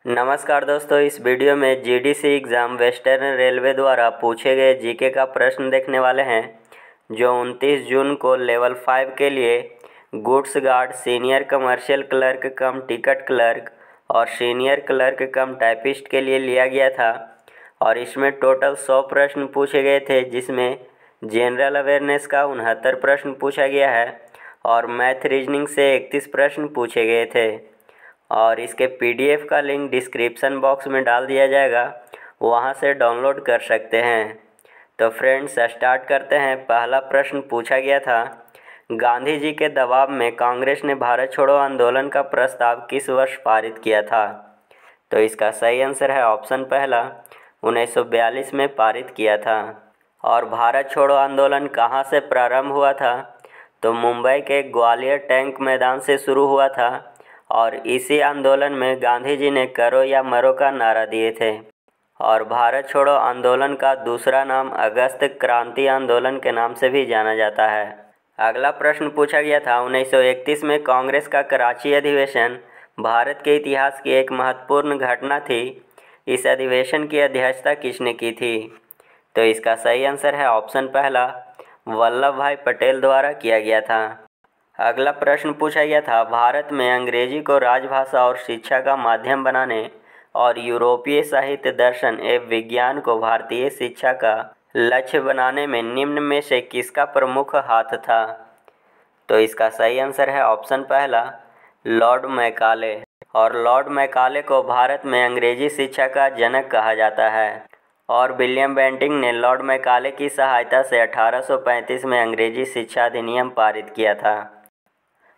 नमस्कार दोस्तों, इस वीडियो में जीडीसी एग्ज़ाम वेस्टर्न रेलवे द्वारा पूछे गए जीके का प्रश्न देखने वाले हैं, जो 29 जून को लेवल 5 के लिए goods guard, senior commercial clerk कम टिकट क्लर्क और सीनियर क्लर्क कम टाइपिस्ट के लिए लिया गया था। और इसमें टोटल 100 प्रश्न पूछे गए थे, जिसमें जनरल अवेयरनेस का 69 प्रश्न पूछा गया है और मैथ रीजनिंग से 31 प्रश्न पूछे गए थे। और इसके पीडीएफ का लिंक डिस्क्रिप्शन बॉक्स में डाल दिया जाएगा, वहां से डाउनलोड कर सकते हैं। तो फ्रेंड्स, स्टार्ट करते हैं। पहला प्रश्न पूछा गया था, गांधी जी के दबाव में कांग्रेस ने भारत छोड़ो आंदोलन का प्रस्ताव किस वर्ष पारित किया था? तो इसका सही आंसर है ऑप्शन पहला, 1942 में पारित किया था। और भारत छोड़ो आंदोलन कहाँ से प्रारंभ हुआ था? तो मुंबई के ग्वालियर टैंक मैदान से शुरू हुआ था और इसी आंदोलन में गांधी जी ने करो या मरो का नारा दिए थे। और भारत छोड़ो आंदोलन का दूसरा नाम अगस्त क्रांति आंदोलन के नाम से भी जाना जाता है। अगला प्रश्न पूछा गया था, 1931 में कांग्रेस का कराची अधिवेशन भारत के इतिहास की एक महत्वपूर्ण घटना थी। इस अधिवेशन की अध्यक्षता किसने की थी? तो इसका सही आंसर है ऑप्शन पहला, वल्लभ भाई पटेल द्वारा किया गया था। अगला प्रश्न पूछा गया था, भारत में अंग्रेजी को राजभाषा और शिक्षा का माध्यम बनाने और यूरोपीय साहित्य, दर्शन एवं विज्ञान को भारतीय शिक्षा का लक्ष्य बनाने में निम्न में से किसका प्रमुख हाथ था? तो इसका सही आंसर है ऑप्शन पहला, लॉर्ड मैकाले। और लॉर्ड मैकाले को भारत में अंग्रेजी शिक्षा का जनक कहा जाता है। और विलियम बेंटिंक ने लॉर्ड मैकाले की सहायता से 1835 में अंग्रेजी शिक्षा अधिनियम पारित किया था।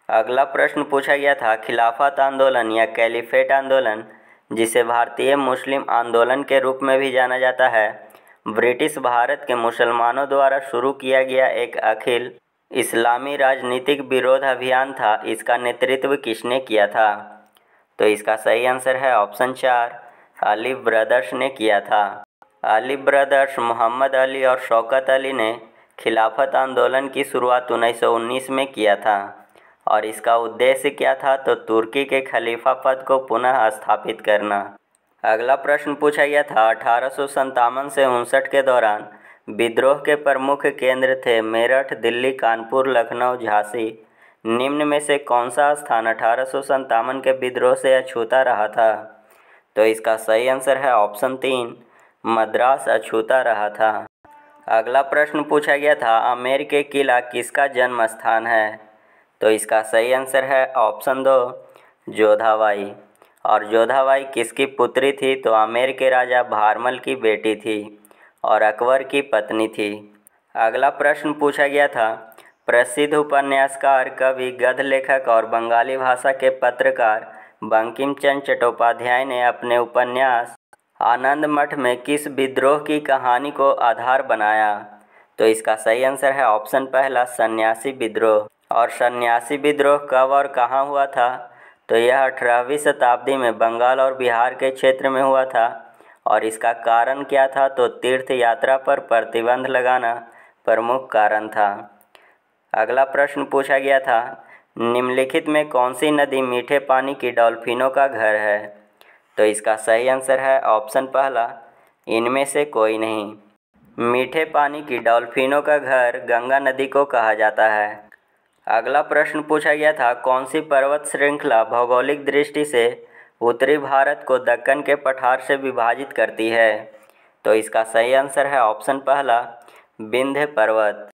अगला प्रश्न पूछा गया था, खिलाफत आंदोलन या कैलिफेट आंदोलन, जिसे भारतीय मुस्लिम आंदोलन के रूप में भी जाना जाता है, ब्रिटिश भारत के मुसलमानों द्वारा शुरू किया गया एक अखिल इस्लामी राजनीतिक विरोध अभियान था। इसका नेतृत्व किसने किया था? तो इसका सही आंसर है ऑप्शन 4, अली ब्रदर्स ने किया था। अली ब्रदर्स, मोहम्मद अली और शौकत अली ने खिलाफत आंदोलन की शुरुआत 1919 में किया था। और इसका उद्देश्य क्या था? तो तुर्की के खलीफा पद को पुनः स्थापित करना। अगला प्रश्न पूछा गया था, 1857 से 59 के दौरान विद्रोह के प्रमुख केंद्र थे मेरठ, दिल्ली, कानपुर, लखनऊ, झांसी। निम्न में से कौन सा स्थान 1857 के विद्रोह से अछूता रहा था? तो इसका सही आंसर है ऑप्शन 3, मद्रास अछूता रहा था। अगला प्रश्न पूछा गया था, आमेर के किला किसका जन्म स्थान है? तो इसका सही आंसर है ऑप्शन 2, जोधाबाई। और जोधाबाई किसकी पुत्री थी? तो आमेर के राजा भारमल की बेटी थी और अकबर की पत्नी थी। अगला प्रश्न पूछा गया था, प्रसिद्ध उपन्यासकार, कवि, गद्य लेखक और बंगाली भाषा के पत्रकार बंकिम चंद्र चट्टोपाध्याय ने अपने उपन्यास आनंद मठ में किस विद्रोह की कहानी को आधार बनाया? तो इसका सही आंसर है ऑप्शन पहला, सन्यासी विद्रोह। और सन्यासी विद्रोह कब और कहाँ हुआ था? तो यह 18वीं शताब्दी में बंगाल और बिहार के क्षेत्र में हुआ था। और इसका कारण क्या था? तो तीर्थ यात्रा पर प्रतिबंध लगाना प्रमुख कारण था। अगला प्रश्न पूछा गया था, निम्नलिखित में कौन सी नदी मीठे पानी की डॉल्फिनों का घर है? तो इसका सही आंसर है ऑप्शन पहला, इनमें से कोई नहीं। मीठे पानी की डॉल्फिनों का घर गंगा नदी को कहा जाता है। अगला प्रश्न पूछा गया था, कौन सी पर्वत श्रृंखला भौगोलिक दृष्टि से उत्तरी भारत को दक्कन के पठार से विभाजित करती है? तो इसका सही आंसर है ऑप्शन पहला, विंध्य पर्वत।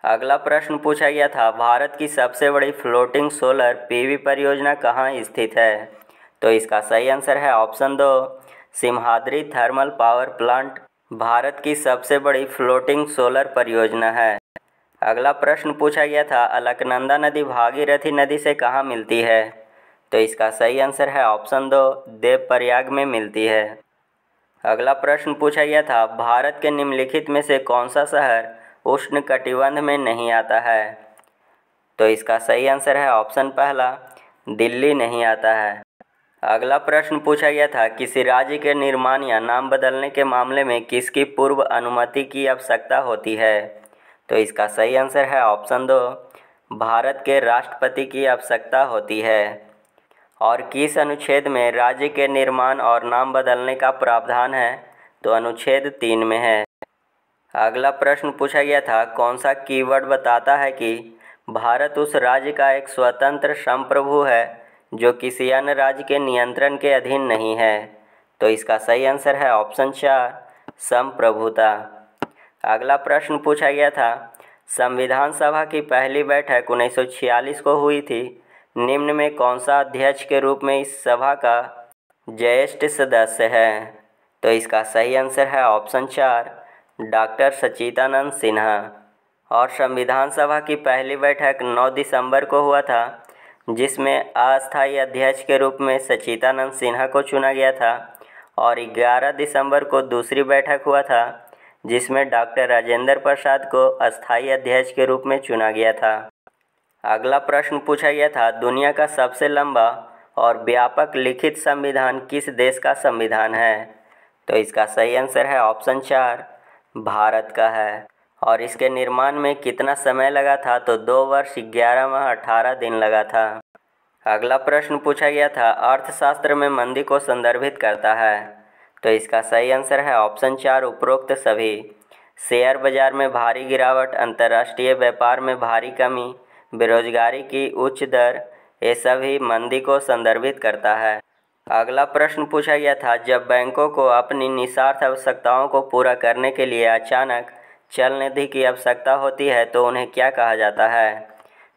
अगला प्रश्न पूछा गया था, भारत की सबसे बड़ी फ्लोटिंग सोलर पीवी परियोजना कहाँ स्थित है? तो इसका सही आंसर है option 2, Simhadri thermal power plant Bharat की सबसे बड़ी फ्लोटिंग सोलर परियोजना है। अगला प्रश्न पूछा गया था, अलकनंदा नदी भागीरथी नदी से कहाँ मिलती है? तो इसका सही आंसर है ऑप्शन 2, देवप्रयाग में मिलती है। अगला प्रश्न पूछा गया था, भारत के निम्नलिखित में से कौन सा शहर उष्णकटिबंध में नहीं आता है? तो इसका सही आंसर है ऑप्शन पहला, दिल्ली नहीं आता है। अगला प्रश्न पूछा गया था, किसी राज्य के निर्माण या नाम बदलने के मामले में किसकी पूर्व अनुमति की आवश्यकता होती है? तो इसका सही आंसर है ऑप्शन 2, भारत के राष्ट्रपति की आवश्यकता होती है। और किस अनुच्छेद में राज्य के निर्माण और नाम बदलने का प्रावधान है? तो अनुच्छेद 3 में है। अगला प्रश्न पूछा गया था, कौन सा कीवर्ड बताता है कि भारत उस राज्य का एक स्वतंत्र संप्रभु है जो किसी अन्य राज्य के नियंत्रण के अधीन नहीं है? तो इसका सही आंसर है ऑप्शन 4, संप्रभुता। अगला प्रश्न पूछा गया था, संविधान सभा की पहली बैठक 1946 को हुई थी। निम्न में कौन सा अध्यक्ष के रूप में इस सभा का ज्येष्ठ सदस्य है? तो इसका सही आंसर है ऑप्शन 4, डॉक्टर सच्चिदानंद सिन्हा। और संविधान सभा की पहली बैठक 9 दिसंबर को हुआ था, जिसमें अस्थायी अध्यक्ष के रूप में सच्चिदानंद सिन्हा को चुना गया था। और 11 दिसंबर को दूसरी बैठक हुआ था, जिसमें डॉक्टर राजेंद्र प्रसाद को अस्थायी अध्यक्ष के रूप में चुना गया था। अगला प्रश्न पूछा गया था, दुनिया का सबसे लंबा और व्यापक लिखित संविधान किस देश का संविधान है? तो इसका सही आंसर है ऑप्शन 4, भारत का है। और इसके निर्माण में कितना समय लगा था? तो 2 वर्ष 11 माह 18 दिन लगा था। अगला प्रश्न पूछा गया था, अर्थशास्त्र में मंदी को संदर्भित करता है? तो इसका सही आंसर है ऑप्शन 4, उपरोक्त सभी। शेयर बाजार में भारी गिरावट, अंतर्राष्ट्रीय व्यापार में भारी कमी, बेरोजगारी की उच्च दर, ये सभी मंदी को संदर्भित करता है। अगला प्रश्न पूछा गया था, जब बैंकों को अपनी निस्वार्थ आवश्यकताओं को पूरा करने के लिए अचानक चल निधि की आवश्यकता होती है तो उन्हें क्या कहा जाता है?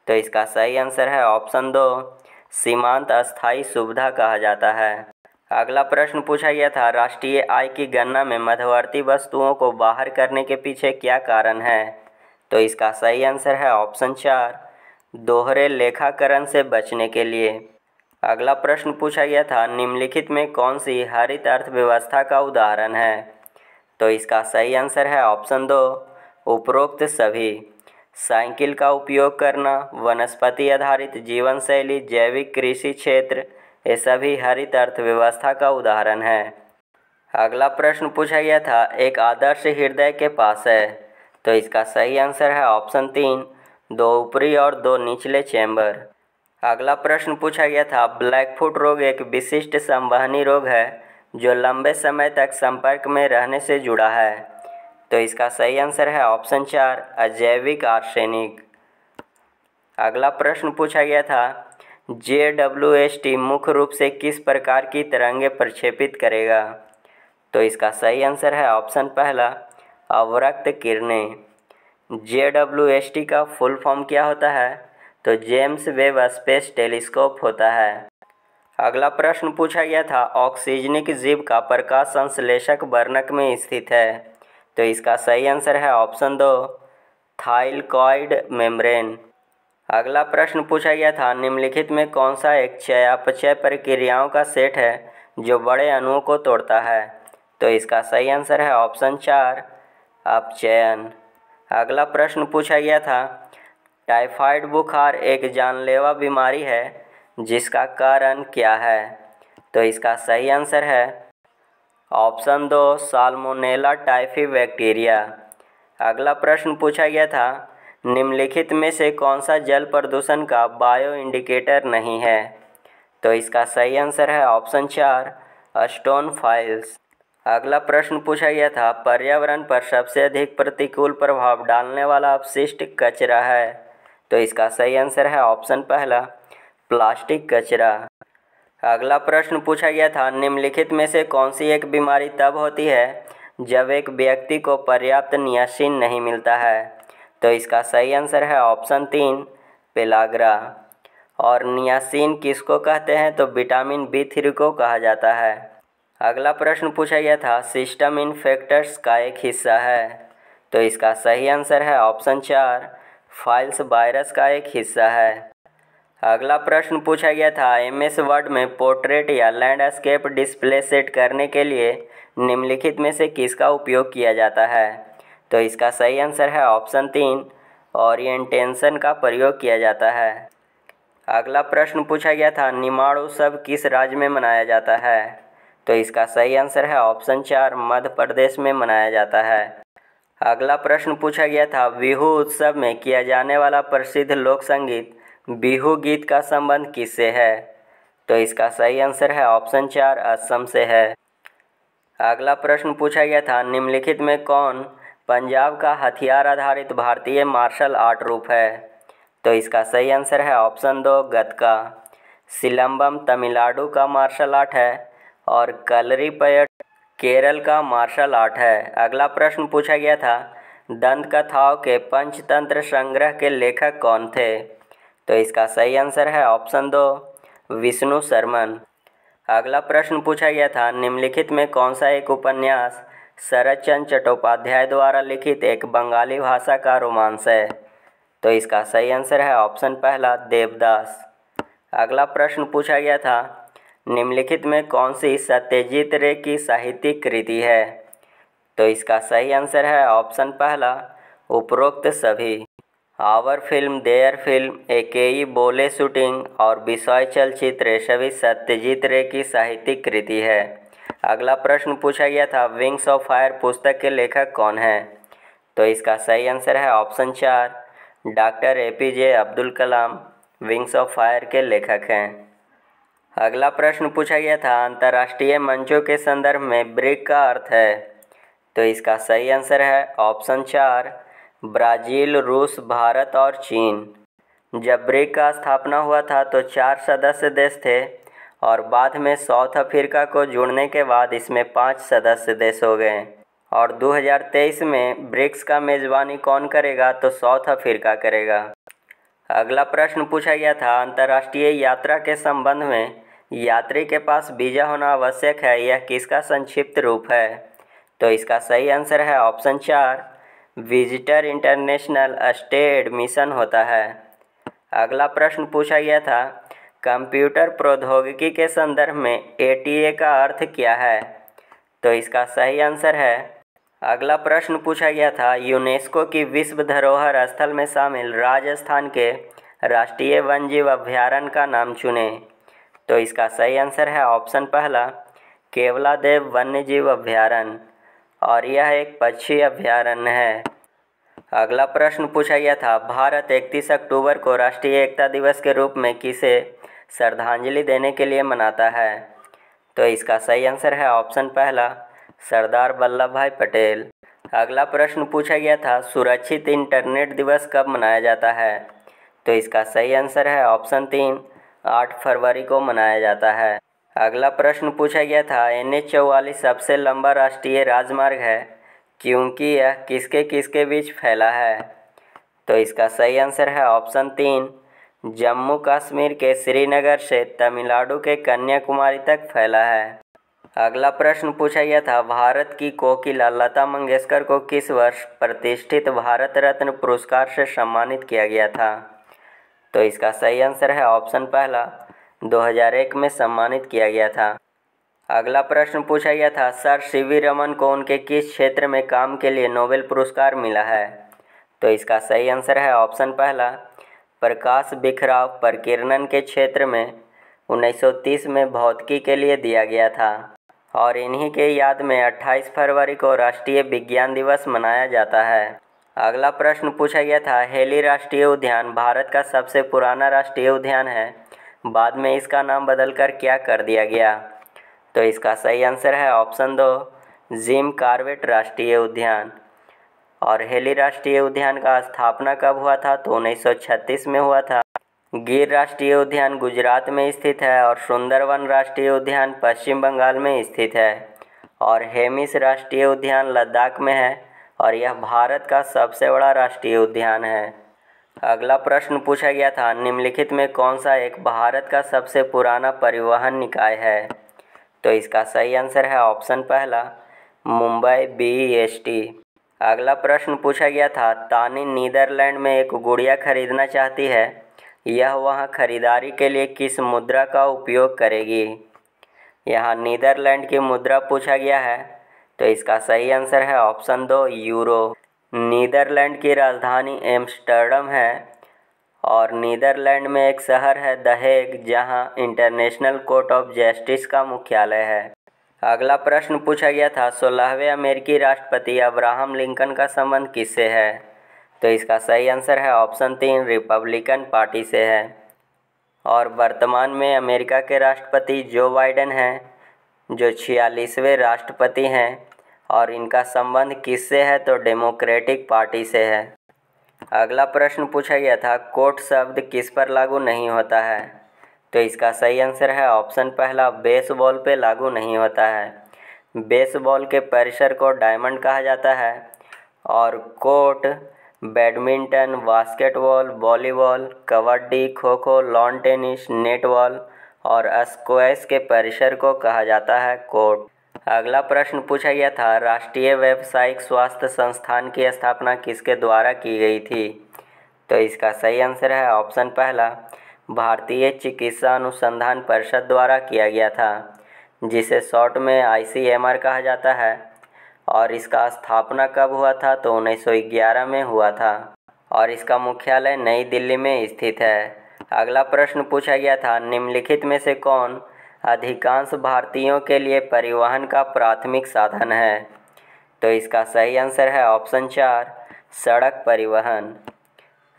तो इसका सही आंसर है ऑप्शन 2, सीमांत अस्थायी सुविधा कहा जाता है। अगला प्रश्न पूछा गया था, राष्ट्रीय आय की गणना में मध्यवर्ती वस्तुओं को बाहर करने के पीछे क्या कारण है? तो इसका सही आंसर है ऑप्शन 4, दोहरे लेखाकरण से बचने के लिए। अगला प्रश्न पूछा गया था, निम्नलिखित में कौन सी हरित अर्थव्यवस्था का उदाहरण है? तो इसका सही आंसर है ऑप्शन 2, उपरोक्त सभी। साइकिल का उपयोग करना, वनस्पति आधारित जीवन शैली, जैविक कृषि क्षेत्र, ये सभी हरित अर्थव्यवस्था का उदाहरण है। अगला प्रश्न पूछा गया था, एक आदर्श हृदय के पास है? तो इसका सही आंसर है ऑप्शन 3, 2 ऊपरी और 2 निचले चैम्बर। अगला प्रश्न पूछा गया था, ब्लैकफुट रोग एक विशिष्ट संवहनी रोग है जो लंबे समय तक संपर्क में रहने से जुड़ा है। तो इसका सही आंसर है ऑप्शन 4, अजैविक आर्सेनिक। अगला प्रश्न पूछा गया था, JWST मुख्य रूप से किस प्रकार की तरंगें प्रक्षेपित करेगा? तो इसका सही आंसर है ऑप्शन पहला, अवरक्त किरणें। JWST का फुल फॉर्म क्या होता है? तो जेम्स वेब स्पेस टेलीस्कोप होता है। अगला प्रश्न पूछा गया था, ऑक्सीजनिक जीव का प्रकाश संश्लेषक वर्णक में स्थित है? तो इसका सही आंसर है ऑप्शन 2, थाइलकॉइड मेम्ब्रेन। अगला प्रश्न पूछा गया था, निम्नलिखित में कौन सा एक चयापचय प्रक्रियाओं का सेट है जो बड़े अणुओं को तोड़ता है? तो इसका सही आंसर है ऑप्शन 4, अपचयन। अगला प्रश्न पूछा गया था, टाइफाइड बुखार एक जानलेवा बीमारी है जिसका कारण क्या है? तो इसका सही आंसर है ऑप्शन 2, साल्मोनेला टाइफी बैक्टीरिया। अगला प्रश्न पूछा गया था, निम्नलिखित में से कौन सा जल प्रदूषण का बायो इंडिकेटर नहीं है? तो इसका सही आंसर है ऑप्शन 4, स्टोन फाइल्स। अगला प्रश्न पूछा गया था, पर्यावरण पर सबसे अधिक प्रतिकूल प्रभाव डालने वाला अपशिष्ट कचरा है? तो इसका सही आंसर है ऑप्शन पहला, प्लास्टिक कचरा। अगला प्रश्न पूछा गया था, निम्नलिखित में से कौन सी एक बीमारी तब होती है जब एक व्यक्ति को पर्याप्त नियासिन नहीं मिलता है? तो इसका सही आंसर है ऑप्शन 3, पेलाग्रा। और नियासिन किसको कहते हैं? तो विटामिन B3 को कहा जाता है। अगला प्रश्न पूछा गया था, सिस्टम इन्फेक्टर्स का एक हिस्सा है? तो इसका सही आंसर है ऑप्शन 4, फाइल्स वायरस का एक हिस्सा है। अगला प्रश्न पूछा गया था, MS वर्ड में पोर्ट्रेट या लैंडस्केप डिस्प्ले सेट करने के लिए निम्नलिखित में से किसका उपयोग किया जाता है? तो इसका सही आंसर है ऑप्शन 3, ओरिएंटेशन का प्रयोग किया जाता है। अगला प्रश्न पूछा गया था, निमाड़ उत्सव किस राज्य में मनाया जाता है? तो इसका सही आंसर है ऑप्शन 4, मध्य प्रदेश में मनाया जाता है। अगला प्रश्न पूछा गया था, बिहू उत्सव में किया जाने वाला प्रसिद्ध लोक संगीत बिहू गीत का संबंध किससे है? तो इसका सही आंसर है ऑप्शन 4 असम से है। अगला प्रश्न पूछा गया था, निम्नलिखित में कौन पंजाब का हथियार आधारित भारतीय मार्शल आर्ट रूप है? तो इसका सही आंसर है ऑप्शन 2 गतका। सिलंबम तमिलनाडु का मार्शल आर्ट है और कलरीपयट केरल का मार्शल आर्ट है। अगला प्रश्न पूछा गया था, दंत कथाओं के पंचतंत्र संग्रह के लेखक कौन थे? तो इसका सही आंसर है ऑप्शन 2 विष्णु शर्मन। अगला प्रश्न पूछा गया था, निम्नलिखित में कौन सा एक उपन्यास शरत चंद्र चट्टोपाध्याय द्वारा लिखित एक बंगाली भाषा का रोमांस है? तो इसका सही आंसर है ऑप्शन पहला देवदास। अगला प्रश्न पूछा गया था, निम्नलिखित में कौन सी सत्यजीत रे की साहित्यिक कृति है? तो इसका सही आंसर है ऑप्शन पहला उपरोक्त सभी। आवर फिल्म, देयर फिल्म, एकेई बोले शूटिंग और विषय चलचित्र सभी सत्यजीत रे की साहित्यिक कृति है। अगला प्रश्न पूछा गया था, विंग्स ऑफ फायर पुस्तक के लेखक कौन है? तो इसका सही आंसर है option 4 doctor APJ Abdul Kalam wings of fire के लेखक हैं। अगला प्रश्न पूछा गया था, अंतर्राष्ट्रीय मंचों के संदर्भ में ब्रिक का अर्थ है? तो इसका सही आंसर है ऑप्शन 4 ब्राज़ील, रूस, भारत और चीन। जब ब्रिक का स्थापना हुआ था तो 4 सदस्य देश थे और बाद में साउथ अफ्रीका को जुड़ने के बाद इसमें 5 सदस्य देश हो गए। और 2023 में ब्रिक्स का मेज़बानी कौन करेगा? तो साउथ अफ्रीका करेगा। अगला प्रश्न पूछा गया था, अंतर्राष्ट्रीय यात्रा के संबंध में यात्री के पास वीज़ा होना आवश्यक है, यह किसका संक्षिप्त रूप है? तो इसका सही आंसर है option 4 visitor international stay admission होता है। अगला प्रश्न पूछा गया था, कंप्यूटर प्रौद्योगिकी के संदर्भ में एटीए का अर्थ क्या है? तो इसका सही आंसर है। अगला प्रश्न पूछा गया था, यूनेस्को की विश्व धरोहर स्थल में शामिल राजस्थान के राष्ट्रीय वन्यजीव अभयारण्य का नाम चुने। तो इसका सही आंसर है ऑप्शन पहला केवलादेव वन्यजीव अभयारण्य और यह एक पक्षी अभयारण्य है। अगला प्रश्न पूछा गया था, भारत 31 अक्टूबर को राष्ट्रीय एकता दिवस के रूप में किसे श्रद्धांजलि देने के लिए मनाता है? तो इसका सही आंसर है ऑप्शन पहला सरदार वल्लभ भाई पटेल। अगला प्रश्न पूछा गया था, सुरक्षित इंटरनेट दिवस कब मनाया जाता है? तो इसका सही आंसर है ऑप्शन 3 8 फरवरी को मनाया जाता है। अगला प्रश्न पूछा गया था, NH-44 सबसे लंबा राष्ट्रीय राजमार्ग है क्योंकि यह किसके किसके बीच फैला है? तो इसका सही आंसर है ऑप्शन 3 जम्मू कश्मीर के श्रीनगर से तमिलनाडु के कन्याकुमारी तक फैला है। अगला प्रश्न पूछा गया था, भारत की कोकिला लता मंगेशकर को किस वर्ष प्रतिष्ठित भारत रत्न पुरस्कार से सम्मानित किया गया था? तो इसका सही आंसर है ऑप्शन पहला 2001 में सम्मानित किया गया था। अगला प्रश्न पूछा गया था, सर सीवी रमन को उनके किस क्षेत्र में काम के लिए नोबेल पुरस्कार मिला है? तो इसका सही आंसर है ऑप्शन पहला प्रकाश बिखराव प्रकीर्णन के क्षेत्र में 1930 में भौतिकी के लिए दिया गया था और इन्हीं के याद में 28 फरवरी को राष्ट्रीय विज्ञान दिवस मनाया जाता है। अगला प्रश्न पूछा गया था, हेली राष्ट्रीय उद्यान भारत का सबसे पुराना राष्ट्रीय उद्यान है, बाद में इसका नाम बदलकर क्या कर दिया गया? तो इसका सही आंसर है ऑप्शन 2 जिम कॉर्बेट राष्ट्रीय उद्यान। और हेली राष्ट्रीय उद्यान का स्थापना कब हुआ था? तो 1936 में हुआ था। गिर राष्ट्रीय उद्यान गुजरात में स्थित है और सुंदरवन राष्ट्रीय उद्यान पश्चिम बंगाल में स्थित है और हेमिस राष्ट्रीय उद्यान लद्दाख में है और यह भारत का सबसे बड़ा राष्ट्रीय उद्यान है। अगला प्रश्न पूछा गया था, निम्नलिखित में कौन सा एक भारत का सबसे पुराना परिवहन निकाय है? तो इसका सही आंसर है ऑप्शन पहला मुंबई BEST। अगला प्रश्न पूछा गया था, तानी नीदरलैंड में एक गुड़िया खरीदना चाहती है, यह वहां खरीदारी के लिए किस मुद्रा का उपयोग करेगी? यहाँ नीदरलैंड की मुद्रा पूछा गया है, तो इसका सही आंसर है ऑप्शन 2 यूरो। नीदरलैंड की राजधानी एम्स्टर्डम है और नीदरलैंड में एक शहर है द हेग जहां इंटरनेशनल कोर्ट ऑफ जस्टिस का मुख्यालय है। अगला प्रश्न पूछा गया था, 16वें अमेरिकी राष्ट्रपति अब्राहम लिंकन का संबंध किससे है? तो इसका सही आंसर है ऑप्शन 3 रिपब्लिकन पार्टी से है। और वर्तमान में अमेरिका के राष्ट्रपति जो बाइडेन हैं, जो 46वें राष्ट्रपति हैं। और इनका संबंध किससे है? तो डेमोक्रेटिक पार्टी से है। अगला प्रश्न पूछा गया था, कोर्ट शब्द किस पर लागू नहीं होता है? तो इसका सही आंसर है ऑप्शन पहला, बेसबॉल पे लागू नहीं होता है। बेसबॉल के परिसर को डायमंड कहा जाता है और court badminton, basketball, volleyball, kabaddi, kho kho, lawn tennis, netball और स्क्वैश के परिसर को कहा जाता है कोर्ट। अगला प्रश्न पूछा गया था, राष्ट्रीय व्यावसायिक स्वास्थ्य संस्थान की स्थापना किसके द्वारा की गई थी? तो इसका सही आंसर है ऑप्शन पहला, भारतीय चिकित्सा अनुसंधान परिषद द्वारा किया गया था, जिसे शॉर्ट में ICMR कहा जाता है। और इसका स्थापना कब हुआ था? तो 1911 में हुआ था और इसका मुख्यालय नई दिल्ली में स्थित है। अगला प्रश्न पूछा गया था, निम्नलिखित में से कौन अधिकांश भारतीयों के लिए परिवहन का प्राथमिक साधन है? तो इसका सही आंसर है ऑप्शन 4, सड़क परिवहन।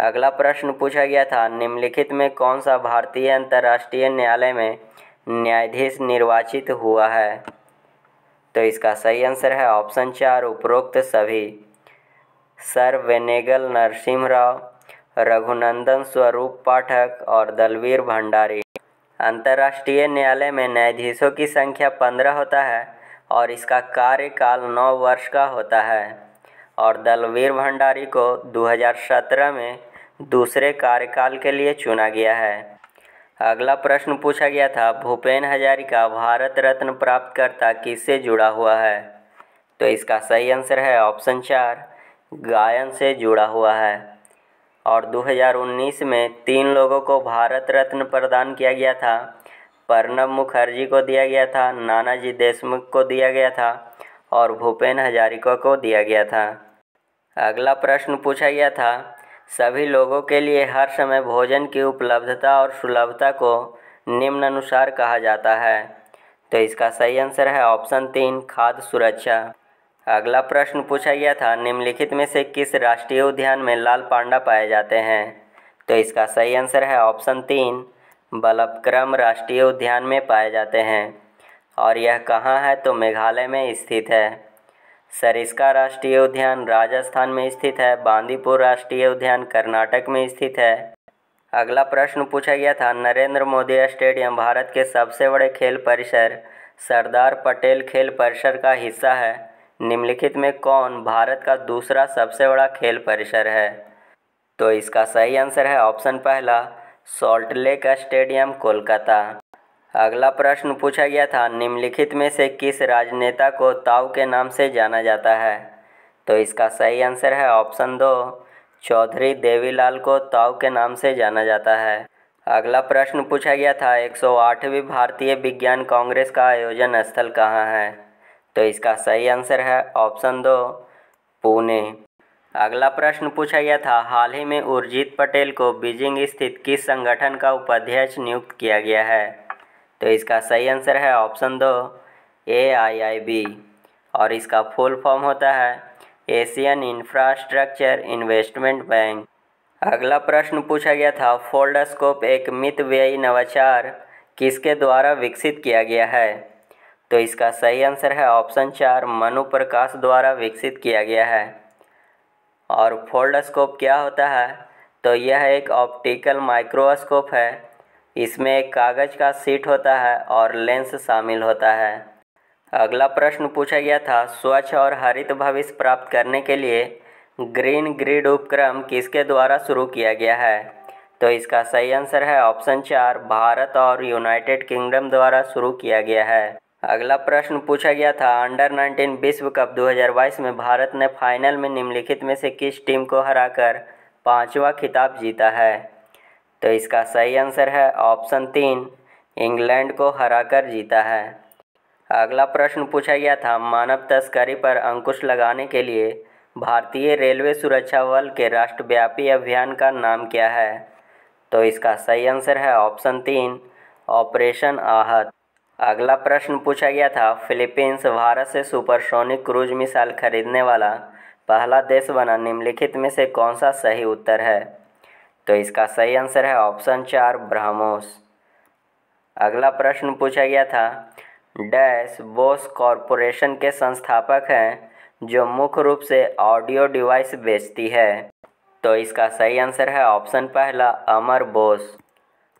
अगला प्रश्न पूछा गया था, निम्नलिखित में कौन सा भारतीय अंतर्राष्ट्रीय न्यायालय में न्यायाधीश निर्वाचित हुआ है? तो इसका सही आंसर है ऑप्शन 4, उपरोक्त सभी। सर वेनेगल नरसिम्हा राव, रघुनंदन स्वरूप पाठक और दलवीर भंडारी। अंतर्राष्ट्रीय न्यायालय में न्यायाधीशों की संख्या 15 होता है और इसका कार्यकाल 9 वर्ष का होता है। और दलवीर भंडारी को 2017 में दूसरे कार्यकाल के लिए चुना गया है। अगला प्रश्न पूछा गया था, भूपेन हजारिका भारत रत्न प्राप्तकर्ता किससे जुड़ा हुआ है? तो इसका सही आंसर है ऑप्शन 4, गायन से जुड़ा हुआ है। और 2019 में 3 लोगों को भारत रत्न प्रदान किया गया था। प्रणब मुखर्जी को दिया गया था, नानाजी देशमुख को दिया गया था और भूपेन हजारिका को दिया गया था। अगला प्रश्न पूछा गया था, सभी लोगों के लिए हर समय भोजन की उपलब्धता और सुलभता को निम्नानुसार कहा जाता है। तो इसका सही आंसर है ऑप्शन 3, खाद्य सुरक्षा। अगला प्रश्न पूछा गया था, निम्नलिखित में से किस राष्ट्रीय उद्यान में लाल पांडा पाए जाते हैं? तो इसका सही आंसर है ऑप्शन 3, बलपक्रम राष्ट्रीय उद्यान में पाए जाते हैं। और यह कहाँ है? तो मेघालय में स्थित है। सरिस्का राष्ट्रीय उद्यान राजस्थान में स्थित है। बांदीपुर राष्ट्रीय उद्यान कर्नाटक में स्थित है। अगला प्रश्न पूछा गया था, नरेंद्र मोदी स्टेडियम भारत के सबसे बड़े खेल परिसर सरदार पटेल खेल परिसर का हिस्सा है। निम्नलिखित में कौन भारत का दूसरा सबसे बड़ा खेल परिसर है? तो इसका सही आंसर है ऑप्शन पहला, सॉल्ट लेक स्टेडियम कोलकाता। अगला प्रश्न पूछा गया था, निम्नलिखित में से किस राजनेता को ताऊ के नाम से जाना जाता है? तो इसका सही आंसर है ऑप्शन 2, चौधरी देवीलाल को ताऊ के नाम से जाना जाता है। अगला प्रश्न पूछा गया था, 108वीं भारतीय विज्ञान कांग्रेस का आयोजन स्थल कहाँ है? तो इसका सही आंसर है ऑप्शन 2, पुणे। अगला प्रश्न पूछा गया था, हाल ही में उर्जित पटेल को बीजिंग स्थित किस संगठन का उपाध्यक्ष नियुक्त किया गया है? तो इसका सही आंसर है ऑप्शन 2, AIIB। और इसका फुल फॉर्म होता है एशियन इंफ्रास्ट्रक्चर इन्वेस्टमेंट बैंक। अगला प्रश्न पूछा गया था, फोल्डस्कोप एक मितव्ययी नवाचार किसके द्वारा विकसित किया गया है? तो इसका सही आंसर है ऑप्शन 4, मनु प्रकाश द्वारा विकसित किया गया है। और फोल्डस्कोप क्या होता है? तो यह एक ऑप्टिकल माइक्रोस्कोप है। इसमें एक कागज़ का शीट होता है और लेंस शामिल होता है। अगला प्रश्न पूछा गया था, स्वच्छ और हरित भविष्य प्राप्त करने के लिए ग्रीन ग्रिड उपक्रम किसके द्वारा शुरू किया गया है? तो इसका सही आंसर है ऑप्शन 4, भारत और यूनाइटेड किंगडम द्वारा शुरू किया गया है। अगला प्रश्न पूछा गया था, अंडर 19 विश्व कप 2022 में भारत ने फाइनल में निम्नलिखित में से किस टीम को हराकर 5वां खिताब जीता है? तो इसका सही आंसर है ऑप्शन 3, इंग्लैंड को हराकर जीता है। अगला प्रश्न पूछा गया था, मानव तस्करी पर अंकुश लगाने के लिए भारतीय रेलवे सुरक्षा बल के राष्ट्रव्यापी अभियान का नाम क्या है? तो इसका सही आंसर है ऑप्शन 3, ऑपरेशन आहत। अगला प्रश्न पूछा गया था, फिलीपींस भारत से सुपरसोनिक क्रूज मिसाइल खरीदने वाला पहला देश बना। निम्नलिखित में से कौन सा सही उत्तर है? तो इसका सही आंसर है ऑप्शन 4 ब्रह्मोस। अगला प्रश्न पूछा गया था, डैश बोस कॉरपोरेशन के संस्थापक हैं जो मुख्य रूप से ऑडियो डिवाइस बेचती है। तो इसका सही आंसर है ऑप्शन पहला अमर बोस।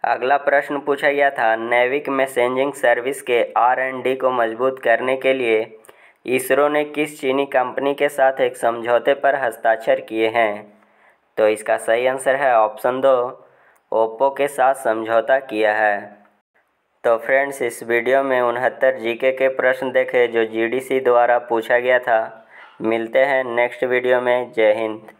अगला प्रश्न पूछा गया था, नेविक मैसेजिंग सर्विस के R&D को मजबूत करने के लिए इसरो ने किस चीनी कंपनी के साथ एक समझौते पर हस्ताक्षर किए हैं। तो इसका सही आंसर है ऑप्शन 2 ओप्पो के साथ समझौता किया है। तो फ्रेंड्स, इस वीडियो में 69 जीके के प्रश्न देखे जो GDC द्वारा पूछा गया था। मिलते हैं नेक्स्ट वीडियो में। जय हिंद।